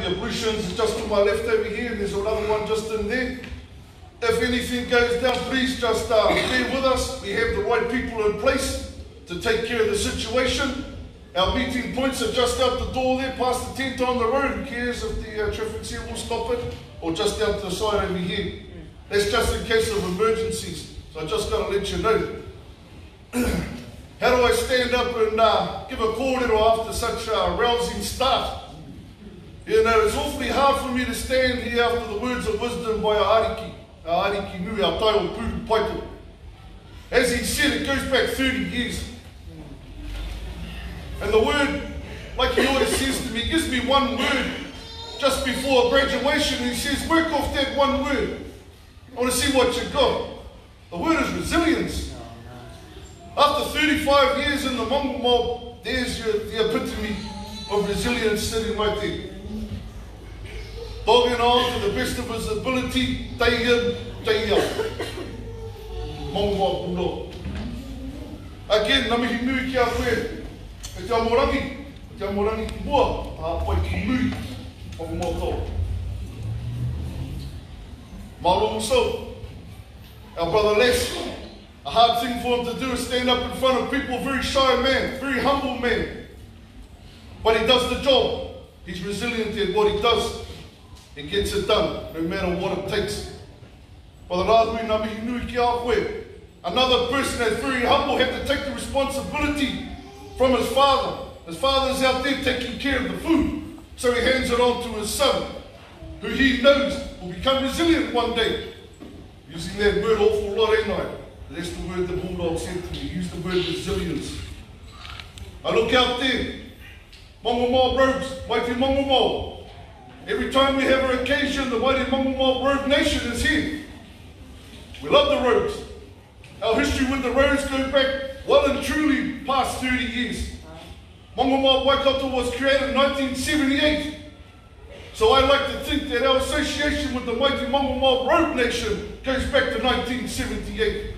the ablutions is just to my left over here, and there's another one just in there. If anything goes down, please just bear with us. We have the right people in place to take care of the situation. Our meeting points are just out the door there, past the tent on the road. Who cares if the traffic seal will stop it? Or just out the side over here. That's just in case of emergencies. So I just got to let you know. How do I stand up and give a kōrero after such a rousing start? You know, it's awfully hard for me to stand here after the words of wisdom by our ariki nui, our taiwa pūru paito. As he said, it goes back 30 years. And the word, like he always says to me, he gives me one word just before graduation. He says, work off that one word. I want to see what you got. The word is resilience. After 35 years in the Mongol mob, there's the epitome of resilience sitting right there. Dogging on to the best of his ability, day in, day out. Mongol mob bulldog. Again, namihi nui ki a koe. E te amorangi ki mua, a pai ki nui, Mongol mob tau. Mauro so, our brother Les, a hard thing for him to do is stand up in front of people, very shy man, very humble man. But he does the job. He's resilient in what he does. He gets it done, no matter what it takes. Brother Rāhui Namihi Nui ki a koe. Another person that's very humble had to take the responsibility from his father. His father's out there taking care of the food. So he hands it on to his son, who he knows will become resilient one day. Using that word awful lot, ain't I? That's the word the Bulldog said to me. Use the word resilience. I look out there. Mongol mob robes, mighty Mongol mob. Every time we have an occasion, the mighty Mongol mob robe nation is here. We love the robes. Our history with the robes goes back well and truly past 30 years. Mongol mob Waikato was created in 1978. So I like to think that our association with the mighty Mongol mob robe nation goes back to 1978.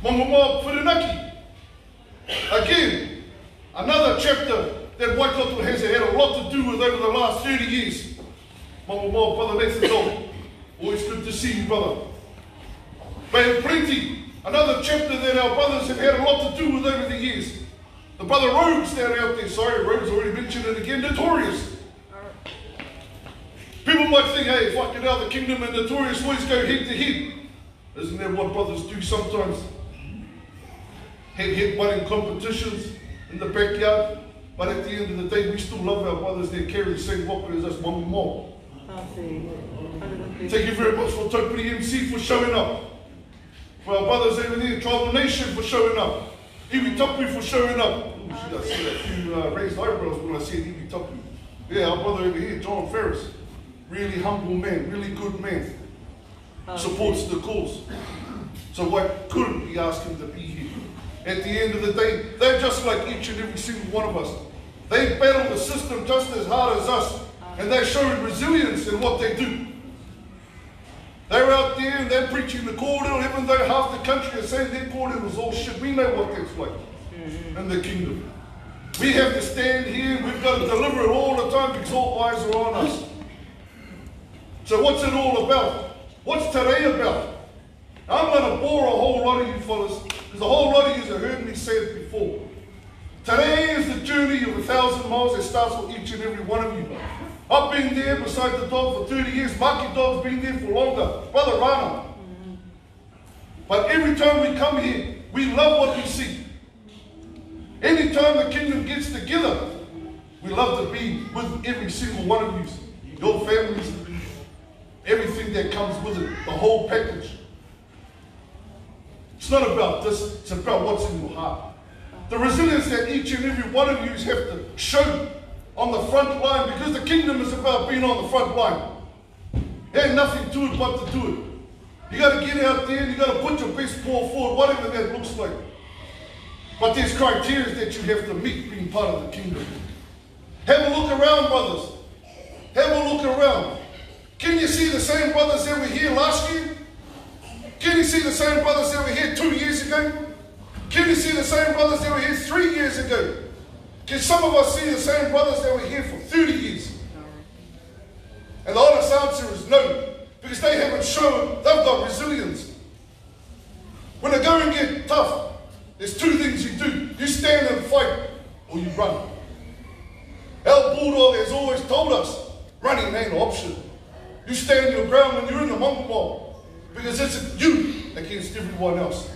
Mongol mob Whirinaki. Again, another chapter that Waikato has had a lot to do with over the last 30 years. Mongol mob, Brother Nathan Dog. Always good to see you, brother. Bay of Plenty, another chapter that our brothers have had a lot to do with over the years. The brother Rogues down out there, sorry, Rogues already mentioned it again, Notorious. People might think, hey, fucking hell, the Kingdom and Notorious always go head to head. Isn't that what brothers do sometimes? Head-butting competitions in the backyard. But at the end of the day, we still love our brothers that carry the same waka as us, Mongol mob. Thank you very much for Topuri MC for showing up. For our brothers over there, Tribal Nation for showing up. Iwi Tapu for showing up. Ooh, I see a few raised eyebrows when I said Iwi Tapu. Yeah, our brother over here, John Ferris. Really humble man, really good man. Supports the cause. So why couldn't we ask him to be here? At the end of the day, they're just like each and every single one of us. They battle the system just as hard as us. And they're showing resilience in what they do. They're out there and they're preaching the kōrero, even though half the country is saying their kōrero is all shit. We know what that's like in the kingdom. We have to stand here and we've got to deliver it all the time because all eyes are on us. So what's it all about? What's today about? I'm going to bore a whole lot of you fellas, because a whole lot of you have heard me say it before. Today is the journey of 1,000 miles that starts with each and every one of you. I've been there beside the dog for 30 years. Maki Dog's been there for longer. Brother Rana. But every time we come here, we love what we see. Anytime the kingdom gets together, we love to be with every single one of you. Your families, everything that comes with it, the whole package. It's not about this, it's about what's in your heart. The resilience that each and every one of you have to show on the front line, because the kingdom is about being on the front line. There ain't nothing to it but to do it. You got to get out there and you got to put your best paw forward, whatever that looks like. But there's criteria that you have to meet being part of the kingdom. Have a look around, brothers. Have a look around. Can you see the same brothers that were here last year? Can you see the same brothers that were here 2 years ago? Can you see the same brothers that were here 3 years ago? Can some of us see the same brothers that were here for 30 years? answer is no, because they haven't shown they've got resilience. When they go and get tough, there's two things you do. You stand and fight, or you run. Our Bulldog has always told us, running ain't an option. You stand your ground when you're in the monk mob, because it's you against everyone else.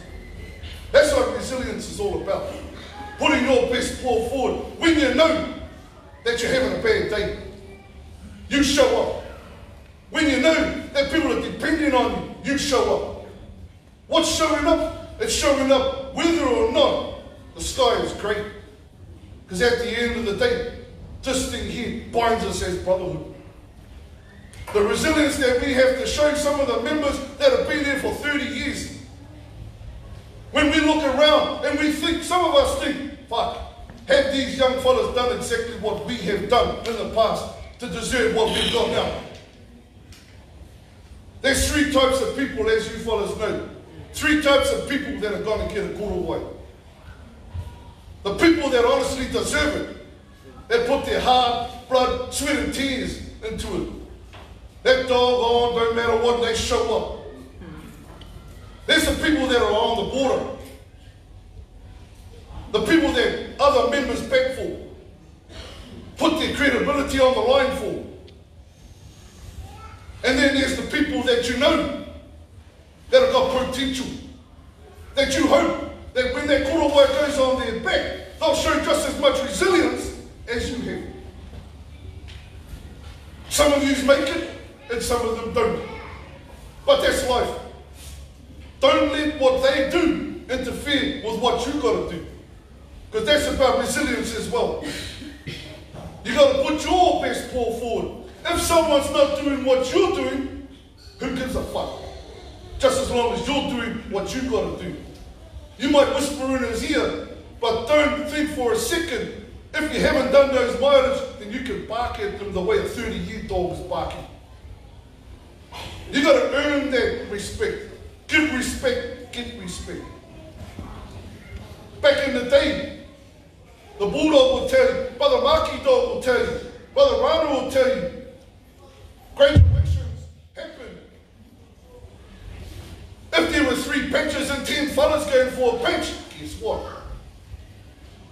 That's what resilience is all about. Putting your best paw forward when you know that you're having a bad day. You show up. When you know that people are depending on you, you show up. What's showing up? It's showing up whether or not the sky is great. Because at the end of the day, this thing here binds us as brotherhood. The resilience that we have to show some of the members that have been there for 30 years. When we look around and we think, some of us think, fuck, have these young fellas done exactly what we have done in the past to deserve what we've got now? There's three types of people, as you fellas know. Three types of people that are going to get a good away. The people that honestly deserve it, that put their heart, blood, sweat and tears into it. That doggone, don't matter what, they show up. There's the people that are on the border. The people that other members beg for. Put their credibility on the line for. And then there's the people that you know that have got potential. That you hope that when that korowa goes on their back, they'll show just as much resilience as you have. Some of you make it, and some of them don't. But that's life. Don't let what they do interfere with what you got to do. Because that's about resilience as well. You got to put your best paw forward. If someone's not doing what you're doing, who gives a fuck? Just as long as you're doing what you got to do. You might whisper in his ear, but don't think for a second, if you haven't done those mileage, then you can bark at them the way a 30-year dog is barking. You got to earn that respect. Give respect, get respect. Back in the day, the Bulldog will tell you, Brother Maki Dog will tell you, Brother Rana will tell you, graduations happen. If there were 3 pitches and 10 fellas going for a pitch, guess what?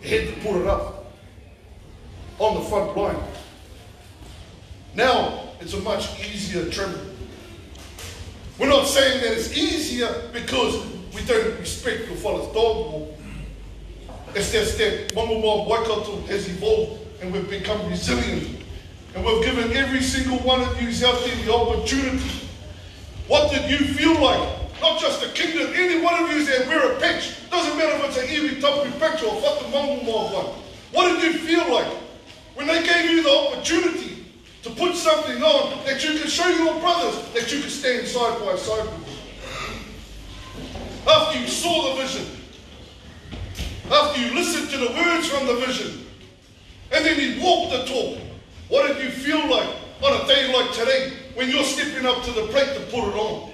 You had to put it up on the front line. Now, it's a much easier trim. We're not saying that it's easier because we don't respect your fellas dog more. It's just that Mamamoa Waikato has evolved and we've become resilient. And we've given every single one of you out there the opportunity. What did you feel like? Not just a kingdom, any one of you that wear a patch. Doesn't matter if it's an iwi tapu patch or a fucking Mamamoa one. What did you feel like when they gave you the opportunity to put something on that you can show your brothers that you can stand side by side with? After you saw the vision, after you listened to the words from the vision, and then you walked the talk, what did you feel like on a day like today when you're stepping up to the plate to put it on?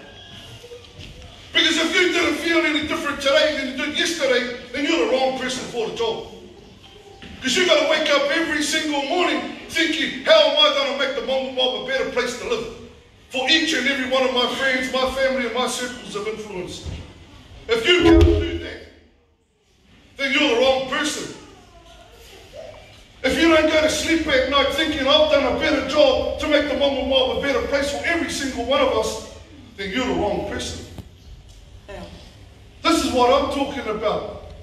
Because if you didn't feel any different today than you did yesterday, then you're the wrong person for the job. Because you've got to wake up every single morning thinking, how am I going to make the Mamamoa a better place to live for each and every one of my friends, my family, and my circles of influence? If you can't do that, then you're the wrong person. If you don't go to sleep at night thinking, I've done a better job to make the Mamamoa a better place for every single one of us, then you're the wrong person. This is what I'm talking about.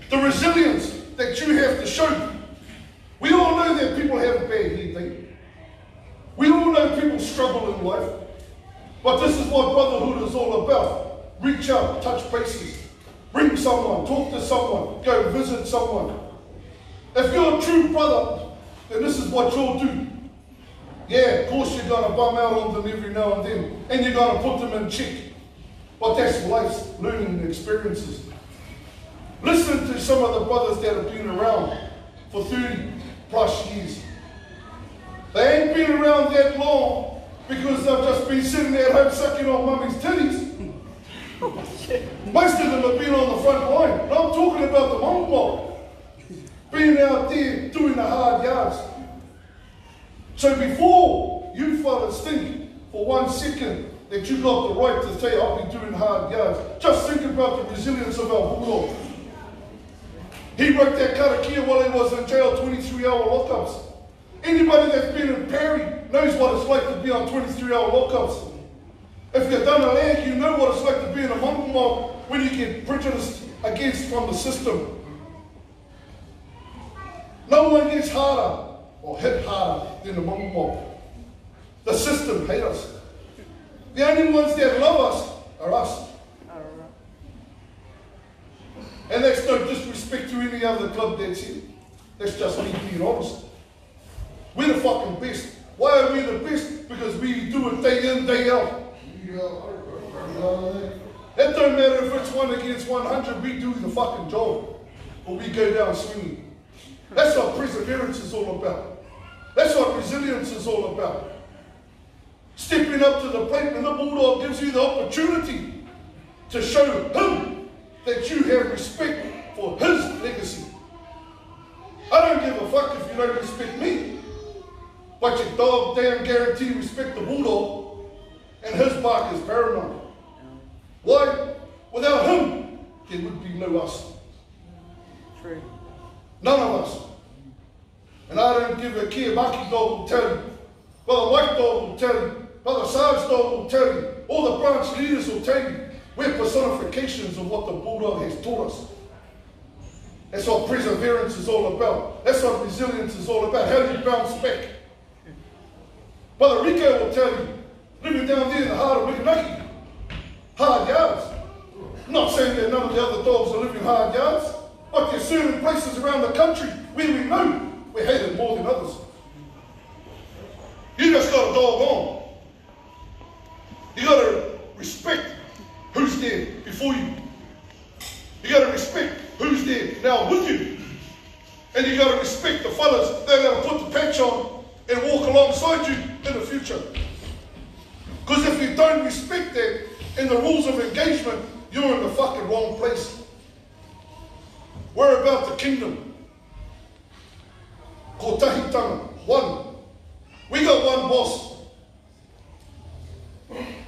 The resilience that you have to show. We all know that people have a bad head day. We all know people struggle in life. But this is what brotherhood is all about. Reach out, touch bases, bring someone, talk to someone, go visit someone. If you're a true brother, then this is what you'll do. Yeah, of course you're going to bum out on them every now and then, and you're going to put them in check. But that's life's learning experiences. Listen to some of the brothers that have been around for 30 plus years. They ain't been around that long because they've just been sitting at home sucking on mummy's titties. Most of them have been on the front line. And I'm talking about the Mamamoa. Being out there doing the hard yards. So before you fellas think for 1 second that you got the right to say, I'll be doing hard yards. Just think about the resilience of our bulldog. He broke that karakia while he was in jail, 23-hour lockups. Anybody that's been in Perry knows what it's like to be on 23-hour lockups. If you've done a land, you know what it's like to be in a mountain mob when you get prejudiced against from the system. No one gets harder or hit harder than the mountain mob. The system hates us. The only ones that love us are us. And that's no disrespect to any other club that's here. That's just me being honest. We're the fucking best. Why are we the best? Because we do it day in, day out. It don't matter if it's 1 against 100, we do the fucking job. Or we go down swinging. That's what perseverance is all about. That's what resilience is all about. Stepping up to the plate, and the bulldog gives you the opportunity to show him that you have respect for his legacy. I don't give a fuck if you don't respect me, but your dog damn guarantee respect the bulldog, and his bark is paramount. Why? Without him, there would be no us. True. None of us. And I don't give a care. Maki dog will tell you. Brother White dog will tell you. Brother Sarge dog will tell you. All the branch leaders will tell you. We're personifications of what the bulldog has taught us. That's what perseverance is all about. That's what resilience is all about. How do you bounce back? Brother Rico will tell you, living down there in the heart of Wiganaki, hard yards. I'm not saying that none of the other dogs are living hard yards, but there's certain places around the country where we know we're hated more than others. You just got a dog on. You got to respect who's there before you. You got to respect who's there now with you. And you got to respect the fellas that are going to put the patch on and walk alongside you in the future. Because if you don't respect that and the rules of engagement, you're in the fucking wrong place. We're about the kingdom. Ko tahitanga, one. We got one boss.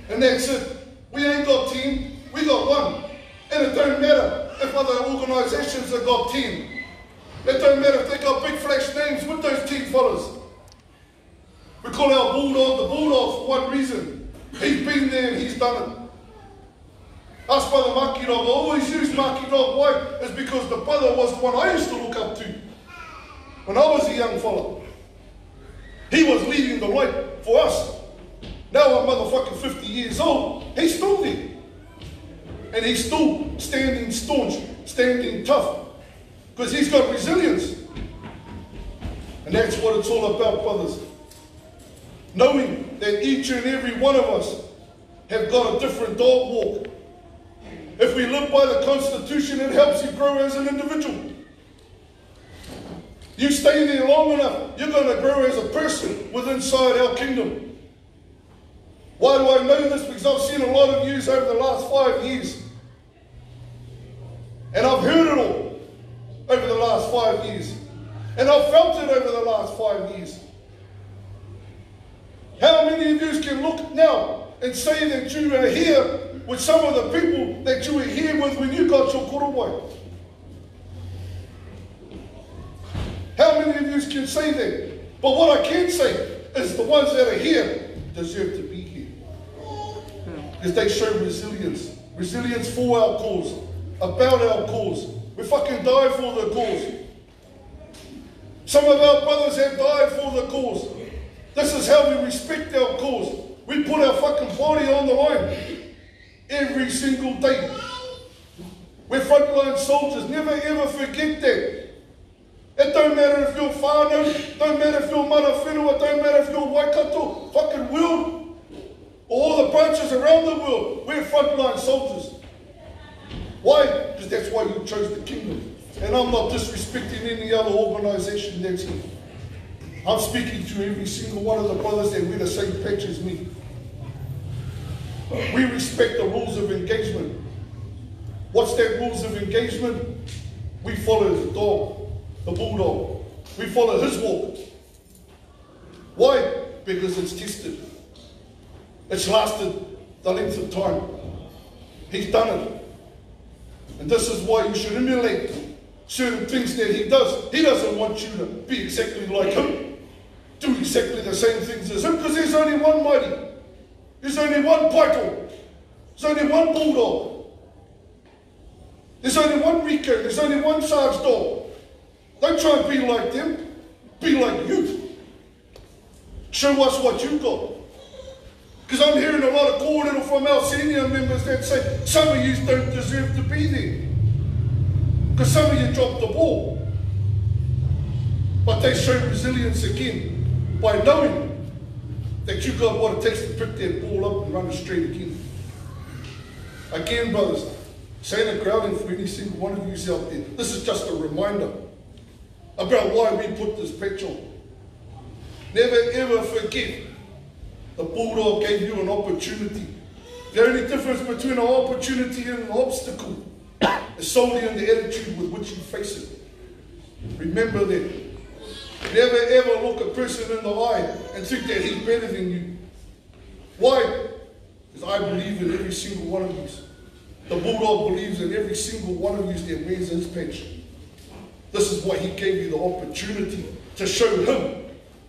And that's it. We ain't got 10, we got one. And it don't matter if other organisations have got 10. It don't matter if they got big flash names with those 10 fellas. We call our bulldog the bulldog for one reason. He's been there and he's done it. Us brother Maki Dog, I always use Maki Dog. Why? It's because the brother was the one I used to look up to when I was a young fella. He was leading the light for us. Now I'm motherfucking 50 years old. He's still there. And he's still standing staunch, standing tough. Because he's got resilience. And that's what it's all about, brothers. Knowing that each and every one of us have got a different dog walk. If we live by the Constitution, it helps you grow as an individual. You stay there long enough, you're going to grow as a person within inside our kingdom. Why do I know this? Because I've seen a lot of yous over the last 5 years. And I've heard it all over the last 5 years. And I've felt it over the last 5 years. How many of you can look now and say that you are here with some of the people that you were here with when you got your korowai? How many of you can say that? But what I can say is the ones that are here deserve to be here. Because they show resilience. Resilience for our cause. About our cause. We fucking die for the cause. Some of our brothers have died for the cause. This is how we respect our cause. We put our fucking body on the line every single day. We're frontline soldiers. Never ever forget that. It don't matter if you're whānau, don't matter if you're mana whenua, don't matter if you're Waikato, fucking world, or all the branches around the world. We're frontline soldiers. Why? Because that's why you chose the kingdom. And I'm not disrespecting any other organisation that's here. I'm speaking to every single one of the brothers that wear the same patch as me. We respect the rules of engagement. What's that rules of engagement? We follow the dog, the bulldog. We follow his walk. Why? Because it's tested. It's lasted the length of time. He's done it. And this is why you should emulate certain things that he does. He doesn't want you to be exactly like him, do exactly the same things as him, because there's only one mighty. There's only one Paito. There's only one Bulldog. There's only one Rico. There's only one Sarge Dog. Don't try and be like them. Be like you. Show us what you got. Because I'm hearing a lot of kōrero from our senior members that say some of you don't deserve to be there. Because some of you dropped the ball. But they show resilience again by knowing that you got what it takes to pick that ball up and run it straight again. Again, brothers, saying a grounding for any single one of you out there. This is just a reminder about why we put this patch on. Never ever forget the Bulldog gave you an opportunity. The only difference between an opportunity and an obstacle is solely in the attitude with which you face it. Remember that. Never ever look a person in the eye and think that he's better than you. Why? Because I believe in every single one of you. The Bulldog believes in every single one of you that wears his patch. This is why he gave you the opportunity to show him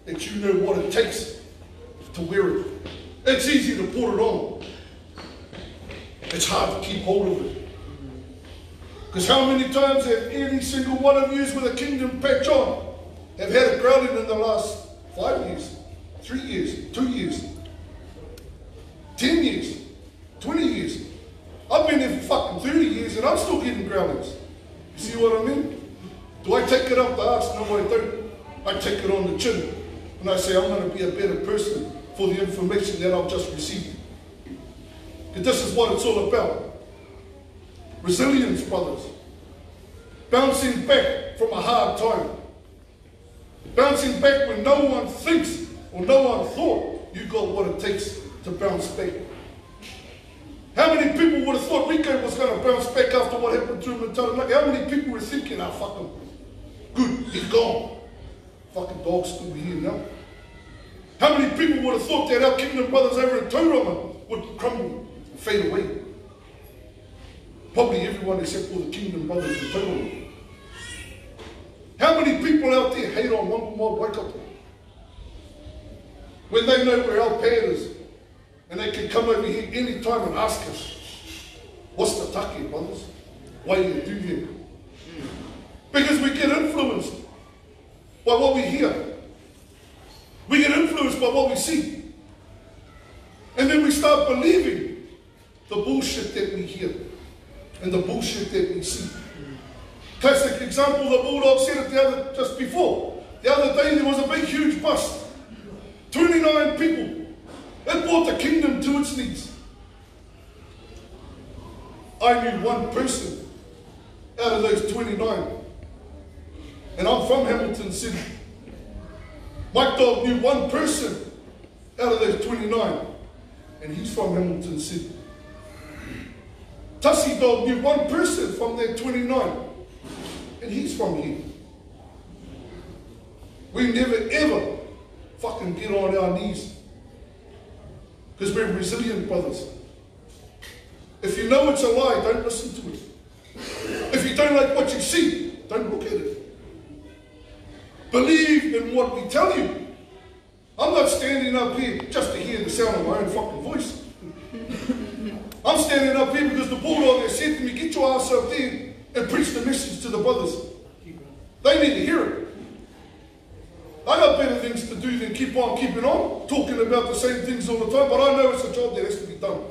that you know what it takes to wear it. It's easy to put it on. It's hard to keep hold of it. Because how many times have any single one of you with a kingdom patch on have had it grounded in the last 5 years, 3 years, 2 years, 10 years, 20 years? I've been there for fucking 30 years and I'm still getting groundings. You see what I mean? Do I take it up the arse? No, I don't. I take it on the chin. And I say, I'm going to be a better person for the information that I've just received. And this is what it's all about. Resilience, brothers. Bouncing back from a hard time. Bouncing back when no one thinks or no one thought you got what it takes to bounce back. How many people would have thought Rico was going to bounce back after what happened to him in Taranaki? How many people were thinking, ah, fuck him. Good, he's gone. Fucking dog's still here now. How many people would have thought that our kingdom brothers over in Tauranga would crumble and fade away? Probably everyone except for the kingdom brothers in Tauranga. How many people out there hate on Wangumā Waikato when they know where our pad is and they can come over here any time and ask us, what's the take, brothers? Why do you do that? Because we get influenced by what we hear. We get influenced by what we see. And then we start believing the bullshit that we hear and the bullshit that we see. Classic example, the Bulldog said it just before. The other day there was a big huge bust. 29 people. It brought the kingdom to its knees. I knew one person out of those 29. And I'm from Hamilton City. Mike Dog knew one person out of those 29. And he's from Hamilton City. Tussie Dog knew one person from that 29. And he's from here. We never ever fucking get on our knees. Because we're resilient, brothers. If you know it's a lie, don't listen to it. If you don't like what you see, don't look at it. Believe in what we tell you. I'm not standing up here just to hear the sound of my own fucking voice. I'm standing up here because the Bulldog has said to me, get your ass up there and preach the message to the brothers. They need to hear it. I got better things to do than keep on keeping on, talking about the same things all the time, but I know it's a job that has to be done.